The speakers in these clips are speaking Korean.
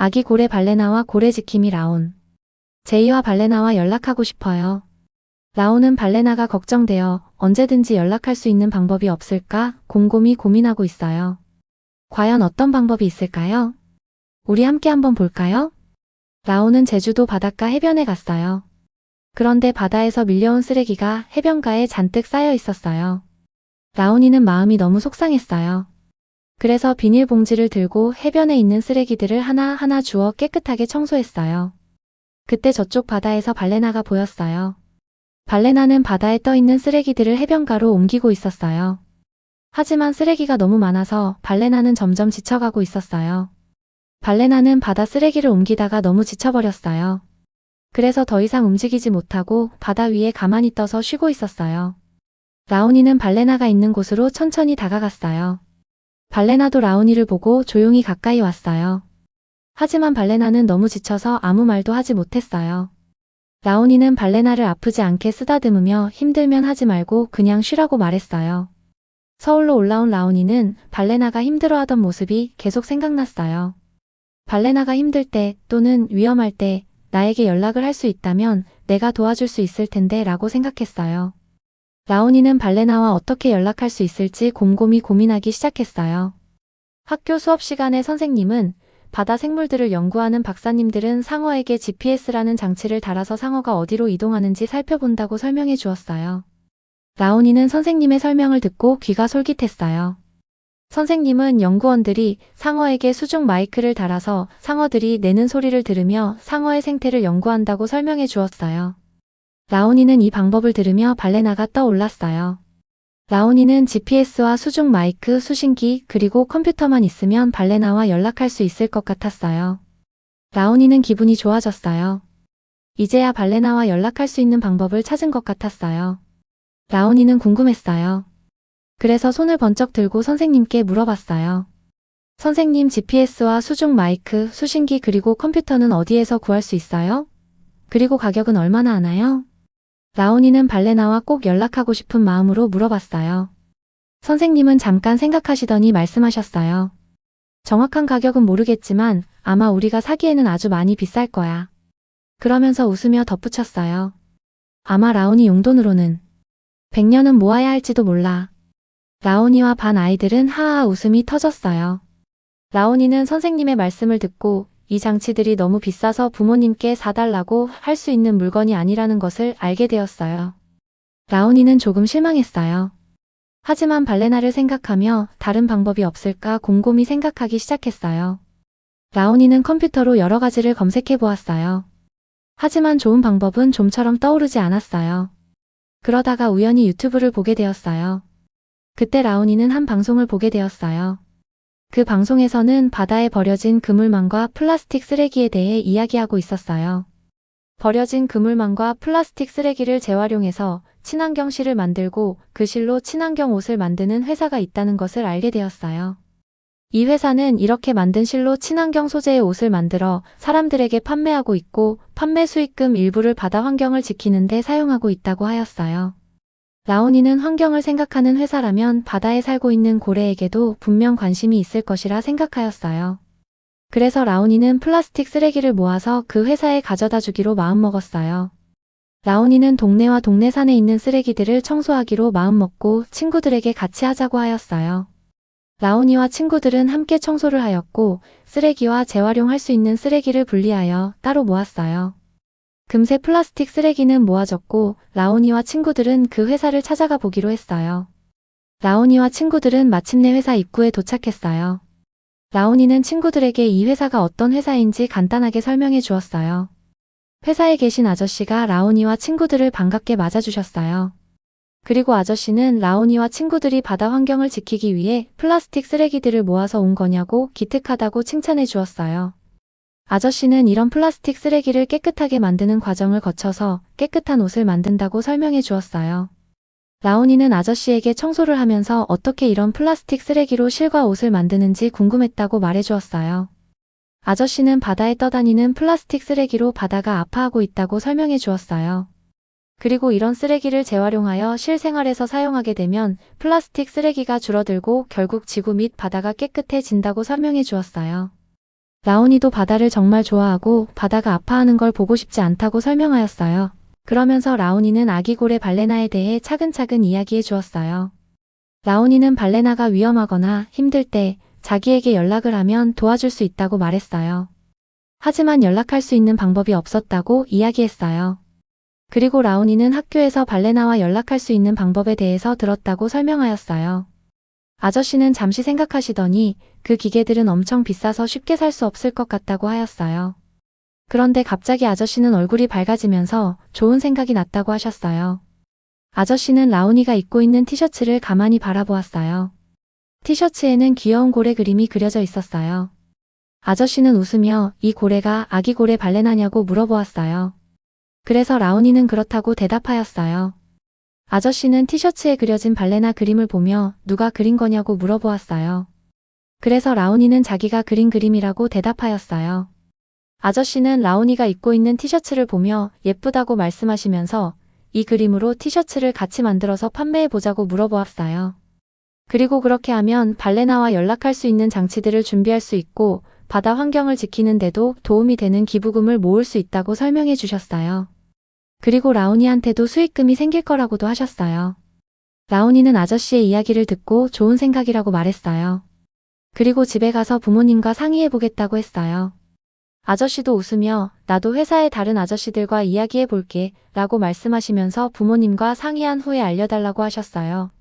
아기 고래 발레나와 고래 지킴이 라온. 제이와 발레나와 연락하고 싶어요. 라온은 발레나가 걱정되어 언제든지 연락할 수 있는 방법이 없을까 곰곰이 고민하고 있어요. 과연 어떤 방법이 있을까요? 우리 함께 한번 볼까요? 라온은 제주도 바닷가 해변에 갔어요. 그런데 바다에서 밀려온 쓰레기가 해변가에 잔뜩 쌓여 있었어요. 라온이는 마음이 너무 속상했어요. 그래서 비닐봉지를 들고 해변에 있는 쓰레기들을 하나하나 주워 깨끗하게 청소했어요. 그때 저쪽 바다에서 발레나가 보였어요. 발레나는 바다에 떠 있는 쓰레기들을 해변가로 옮기고 있었어요. 하지만 쓰레기가 너무 많아서 발레나는 점점 지쳐가고 있었어요. 발레나는 바다 쓰레기를 옮기다가 너무 지쳐버렸어요. 그래서 더 이상 움직이지 못하고 바다 위에 가만히 떠서 쉬고 있었어요. 라온이는 발레나가 있는 곳으로 천천히 다가갔어요. 발레나도 라온이를 보고 조용히 가까이 왔어요. 하지만 발레나는 너무 지쳐서 아무 말도 하지 못했어요. 라온이는 발레나를 아프지 않게 쓰다듬으며 힘들면 하지 말고 그냥 쉬라고 말했어요. 서울로 올라온 라온이는 발레나가 힘들어하던 모습이 계속 생각났어요. 발레나가 힘들 때 또는 위험할 때 나에게 연락을 할 수 있다면 내가 도와줄 수 있을 텐데 라고 생각했어요. 라온이는 발레나와 어떻게 연락할 수 있을지 곰곰이 고민하기 시작했어요. 학교 수업 시간에 선생님은 바다 생물들을 연구하는 박사님들은 상어에게 GPS라는 장치를 달아서 상어가 어디로 이동하는지 살펴본다고 설명해 주었어요. 라온이는 선생님의 설명을 듣고 귀가 솔깃했어요. 선생님은 연구원들이 상어에게 수중 마이크를 달아서 상어들이 내는 소리를 들으며 상어의 생태를 연구한다고 설명해 주었어요. 라온이는 이 방법을 들으며 발레나가 떠올랐어요. 라온이는 GPS와 수중 마이크, 수신기, 그리고 컴퓨터만 있으면 발레나와 연락할 수 있을 것 같았어요. 라온이는 기분이 좋아졌어요. 이제야 발레나와 연락할 수 있는 방법을 찾은 것 같았어요. 라온이는 궁금했어요. 그래서 손을 번쩍 들고 선생님께 물어봤어요. 선생님, GPS와 수중 마이크, 수신기 그리고 컴퓨터는 어디에서 구할 수 있어요? 그리고 가격은 얼마나 하나요? 라온이는 발레나와 꼭 연락하고 싶은 마음으로 물어봤어요. 선생님은 잠깐 생각하시더니 말씀하셨어요. 정확한 가격은 모르겠지만 아마 우리가 사기에는 아주 많이 비쌀 거야. 그러면서 웃으며 덧붙였어요. 아마 라온이 용돈으로는 100년은 모아야 할지도 몰라. 라온이와 반 아이들은 하하 웃음이 터졌어요. 라온이는 선생님의 말씀을 듣고 이 장치들이 너무 비싸서 부모님께 사달라고 할 수 있는 물건이 아니라는 것을 알게 되었어요. 라온이는 조금 실망했어요. 하지만 발레나를 생각하며 다른 방법이 없을까 곰곰이 생각하기 시작했어요. 라온이는 컴퓨터로 여러 가지를 검색해 보았어요. 하지만 좋은 방법은 좀처럼 떠오르지 않았어요. 그러다가 우연히 유튜브를 보게 되었어요. 그때 라온이는 한 방송을 보게 되었어요. 그 방송에서는 바다에 버려진 그물망과 플라스틱 쓰레기에 대해 이야기하고 있었어요. 버려진 그물망과 플라스틱 쓰레기를 재활용해서 친환경 실을 만들고 그 실로 친환경 옷을 만드는 회사가 있다는 것을 알게 되었어요. 이 회사는 이렇게 만든 실로 친환경 소재의 옷을 만들어 사람들에게 판매하고 있고 판매 수익금 일부를 바다 환경을 지키는 데 사용하고 있다고 하였어요. 라온이는 환경을 생각하는 회사라면 바다에 살고 있는 고래에게도 분명 관심이 있을 것이라 생각하였어요. 그래서 라온이는 플라스틱 쓰레기를 모아서 그 회사에 가져다 주기로 마음먹었어요. 라온이는 동네와 동네산에 있는 쓰레기들을 청소하기로 마음먹고 친구들에게 같이 하자고 하였어요. 라온이와 친구들은 함께 청소를 하였고 쓰레기와 재활용할 수 있는 쓰레기를 분리하여 따로 모았어요. 금세 플라스틱 쓰레기는 모아졌고 라온이와 친구들은 그 회사를 찾아가 보기로 했어요. 라온이와 친구들은 마침내 회사 입구에 도착했어요. 라온이는 친구들에게 이 회사가 어떤 회사인지 간단하게 설명해 주었어요. 회사에 계신 아저씨가 라온이와 친구들을 반갑게 맞아주셨어요. 그리고 아저씨는 라온이와 친구들이 바다 환경을 지키기 위해 플라스틱 쓰레기들을 모아서 온 거냐고 기특하다고 칭찬해 주었어요. 아저씨는 이런 플라스틱 쓰레기를 깨끗하게 만드는 과정을 거쳐서 깨끗한 옷을 만든다고 설명해 주었어요. 라온이는 아저씨에게 청소를 하면서 어떻게 이런 플라스틱 쓰레기로 실과 옷을 만드는지 궁금했다고 말해 주었어요. 아저씨는 바다에 떠다니는 플라스틱 쓰레기로 바다가 아파하고 있다고 설명해 주었어요. 그리고 이런 쓰레기를 재활용하여 실생활에서 사용하게 되면 플라스틱 쓰레기가 줄어들고 결국 지구 및 바다가 깨끗해진다고 설명해 주었어요. 라온이도 바다를 정말 좋아하고 바다가 아파하는 걸 보고 싶지 않다고 설명하였어요. 그러면서 라온이는 아기 고래 발레나에 대해 차근차근 이야기해 주었어요. 라온이는 발레나가 위험하거나 힘들 때 자기에게 연락을 하면 도와줄 수 있다고 말했어요. 하지만 연락할 수 있는 방법이 없었다고 이야기했어요. 그리고 라온이는 학교에서 발레나와 연락할 수 있는 방법에 대해서 들었다고 설명하였어요. 아저씨는 잠시 생각하시더니 그 기계들은 엄청 비싸서 쉽게 살 수 없을 것 같다고 하였어요. 그런데 갑자기 아저씨는 얼굴이 밝아지면서 좋은 생각이 났다고 하셨어요. 아저씨는 라온이가 입고 있는 티셔츠를 가만히 바라보았어요. 티셔츠에는 귀여운 고래 그림이 그려져 있었어요. 아저씨는 웃으며 이 고래가 아기 고래 발레나냐고 물어보았어요. 그래서 라온이는 그렇다고 대답하였어요. 아저씨는 티셔츠에 그려진 발레나 그림을 보며 누가 그린 거냐고 물어보았어요. 그래서 라온이는 자기가 그린 그림이라고 대답하였어요. 아저씨는 라온이가 입고 있는 티셔츠를 보며 예쁘다고 말씀하시면서 이 그림으로 티셔츠를 같이 만들어서 판매해보자고 물어보았어요. 그리고 그렇게 하면 발레나와 연락할 수 있는 장치들을 준비할 수 있고 바다 환경을 지키는 데도 도움이 되는 기부금을 모을 수 있다고 설명해 주셨어요. 그리고 라온이한테도 수익금이 생길 거라고도 하셨어요. 라온이는 아저씨의 이야기를 듣고 좋은 생각이라고 말했어요. 그리고 집에 가서 부모님과 상의해 보겠다고 했어요. 아저씨도 웃으며 나도 회사의 다른 아저씨들과 이야기해 볼게 라고 말씀하시면서 부모님과 상의한 후에 알려달라고 하셨어요.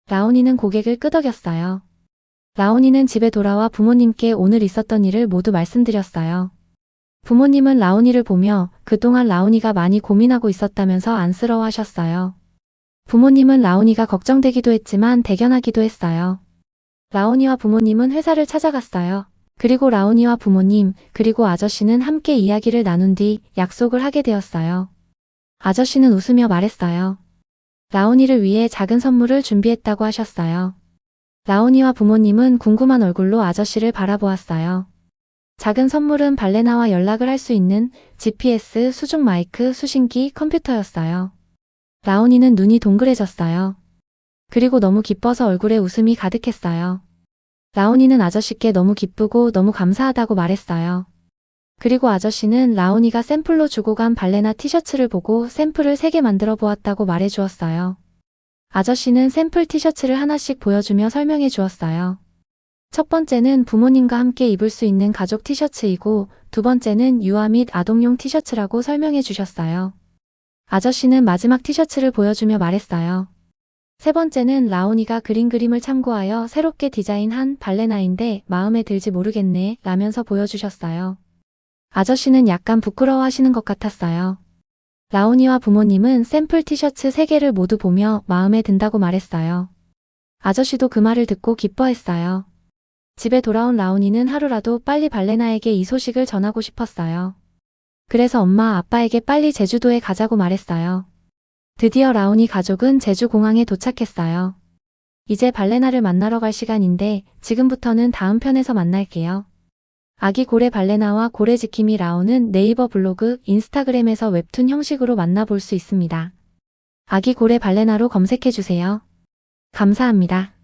라온이는 고개를 끄덕였어요. 라온이는 집에 돌아와 부모님께 오늘 있었던 일을 모두 말씀드렸어요. 부모님은 라온이를 보며 그동안 라온이가 많이 고민하고 있었다면서 안쓰러워하셨어요. 부모님은 라온이가 걱정되기도 했지만 대견하기도 했어요. 라온이와 부모님은 회사를 찾아갔어요. 그리고 라온이와 부모님, 그리고 아저씨는 함께 이야기를 나눈 뒤 약속을 하게 되었어요. 아저씨는 웃으며 말했어요. 라온이를 위해 작은 선물을 준비했다고 하셨어요. 라온이와 부모님은 궁금한 얼굴로 아저씨를 바라보았어요. 작은 선물은 발레나와 연락을 할 수 있는 GPS, 수중 마이크, 수신기, 컴퓨터였어요. 라온이는 눈이 동그래졌어요. 그리고 너무 기뻐서 얼굴에 웃음이 가득했어요. 라온이는 아저씨께 너무 기쁘고 너무 감사하다고 말했어요. 그리고 아저씨는 라온이가 샘플로 주고 간 발레나 티셔츠를 보고 샘플을 3개 만들어 보았다고 말해 주었어요. 아저씨는 샘플 티셔츠를 하나씩 보여주며 설명해 주었어요. 첫 번째는 부모님과 함께 입을 수 있는 가족 티셔츠이고 두 번째는 유아 및 아동용 티셔츠라고 설명해 주셨어요. 아저씨는 마지막 티셔츠를 보여주며 말했어요. 세 번째는 라온이가 그린 그림을 참고하여 새롭게 디자인한 발레나인데 마음에 들지 모르겠네 라면서 보여주셨어요. 아저씨는 약간 부끄러워하시는 것 같았어요. 라온이와 부모님은 샘플 티셔츠 3개를 모두 보며 마음에 든다고 말했어요. 아저씨도 그 말을 듣고 기뻐했어요. 집에 돌아온 라온이는 하루라도 빨리 발레나에게 이 소식을 전하고 싶었어요. 그래서 엄마 아빠에게 빨리 제주도에 가자고 말했어요. 드디어 라온이 가족은 제주공항에 도착했어요. 이제 발레나를 만나러 갈 시간인데 지금부터는 다음 편에서 만날게요. 아기 고래 발레나와 고래 지킴이 라온은 네이버 블로그, 인스타그램에서 웹툰 형식으로 만나볼 수 있습니다. 아기 고래 발레나로 검색해주세요. 감사합니다.